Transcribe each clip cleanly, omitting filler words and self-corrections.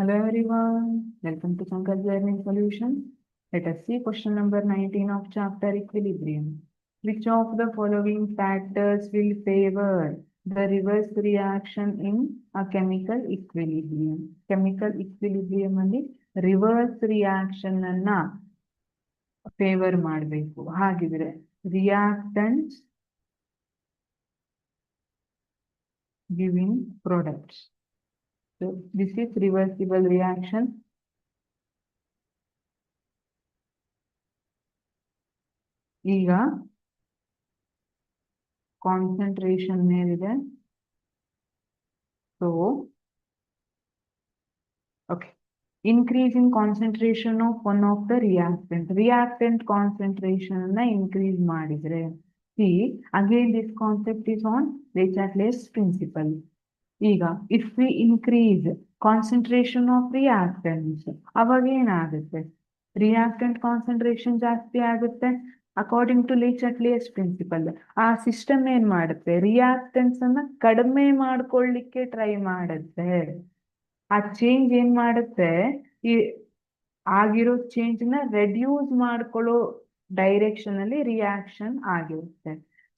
Hello everyone, welcome to Pankaj Learning Solutions. Let us see question number 19 of chapter Equilibrium. Which of the following factors will favor the reverse reaction in a chemical equilibrium? Chemical equilibrium ಅಲ್ಲಿ reverse reaction ಅನ್ನ favor ಮಾಡಬೇಕು. ಹಾಗಿದ್ರೆ reactants giving products. So this is reversible reaction. ಈಗ concentration ಮೇಲಿದೆ. So okay, increase in concentration of one of the reactant concentration ಅನ್ನ increase ಮಾಡಿದ್ರೆ, see again this concept is on Le Chatelier's principle. ಈಗ if we increase concentration of reactants, ಅವಾಗ ಏನಾಗುತ್ತೆ? Reactant concentration ಜಾಸ್ತಿ ಆಗುತ್ತೆ. According to Le Chatelier's principle ಆ system ಏನ್ ಮಾಡುತ್ತೆ? ರಿಯಾಕ್ಟೆಂಟ್ಸ್ ಅನ್ನ ಕಡಿಮೆ ಮಾಡ್ಕೊಳ್ಳಿಕ್ಕೆ ಟ್ರೈ ಮಾಡುತ್ತೆ. ಆ ಚೇಂಜ್ ಏನ್ ಮಾಡುತ್ತೆ? ಈ ಆಗಿರೋ ಚೇಂಜ್ ನ ರೆಡ್ಯೂಸ್ ಮಾಡ್ಕೊಳ್ಳೋ ಡೈರೆಕ್ಷನ್ ಅಲ್ಲಿ ರಿಯಾಕ್ಷನ್ ಆಗಿರುತ್ತೆ.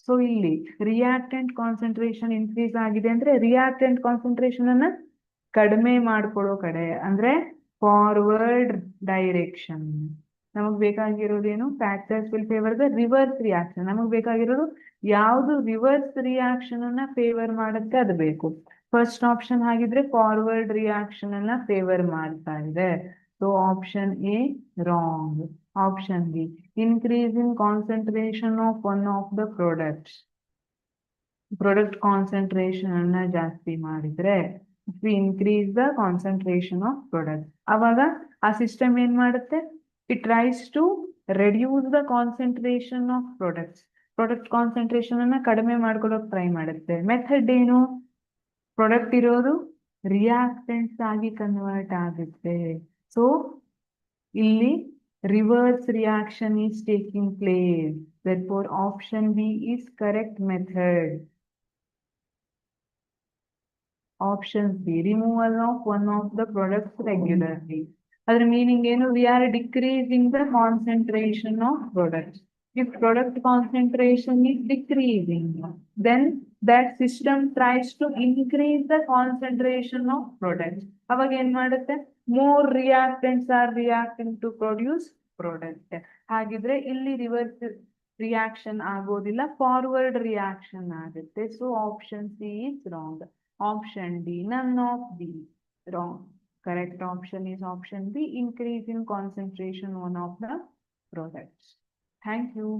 ಸೊ ಇಲ್ಲಿ ರಿಯಾಕ್ಟೆಂಟ್ ಕಾನ್ಸಂಟ್ರೇಷನ್ ಇನ್ಕ್ರೀಸ್ ಆಗಿದೆ ಅಂದ್ರೆ ರಿಯಾಕ್ಟೆಂಟ್ ಕಾನ್ಸಂಟ್ರೇಷನ್ ಅನ್ನ ಕಡಿಮೆ ಮಾಡ್ಕೊಳ್ಳೋ ಕಡೆ ಅಂದ್ರೆ ಫಾರ್ವರ್ಡ್ ಡೈರೆಕ್ಷನ್. ನಮಗ್ ಬೇಕಾಗಿರೋದೇನು? Factors will favour the reverse reaction. ನಮಗ್ ಬೇಕಾಗಿರೋದು ಯಾವುದು ರಿವರ್ಸ್ ರಿಯಾಕ್ಷನ್ ಅನ್ನ ಫೇವರ್ ಮಾಡುತ್ತೆ ಅದು ಬೇಕು. ಫಸ್ಟ್ ಆಪ್ಷನ್ ಆಗಿದ್ರೆ ಫಾರ್ವರ್ಡ್ ರಿಯಾಕ್ಷನ್ ಅನ್ನ ಫೇವರ್ ಮಾಡ್ತಾ ಇದೆ. So option A wrong. Option B, increase in concentration of one of the product concentration ಅನ್ನ ಜಾಸ್ತಿ ಮಾಡಿದ್ರೆ, we increase the concentration of product, ಅವಾಗ ಆ ಸಿಸ್ಟಮ್ ಏನ್ ಮಾಡುತ್ತೆ? it tries to reduce the concentration of product concentration ಅನ್ನ ಕಡಿಮೆ ಮಾಡ್ಕೊಳ್ಳೋಕೆ ಟ್ರೈ ಮಾಡುತ್ತೆ. ಮೆಥಡ್ ಏನು? ಪ್ರಾಡಕ್ಟ್ ಇರೋದು ರಿಯಾಕ್ಟೆಂಟ್ಸ್ ಆಗಿ ಕನ್ವರ್ಟ್ ಆಗುತ್ತೆ. ಸೊ ಇಲ್ಲಿ reverse reaction is taking place. therefore option B is correct method. Option C, removal of one of the products regularly. Adar meaning ಏನು? We are decreasing the concentration of products. If product concentration is decreasing, then that system tries to increase the concentration of products. ಅವಾಗ ಏನ್ ಮಾಡುತ್ತೆ? More reactants are reacting to produce product. ಹಾಗಿದ್ರೆ ಇಲ್ಲಿ reverse reaction ಆಗೋದಿಲ್ಲ, forward reaction ಆಗುತ್ತೆ. So option C is wrong. Option D, none of these. Wrong. Correct option is option B, increase in concentration one of the products. Thank you.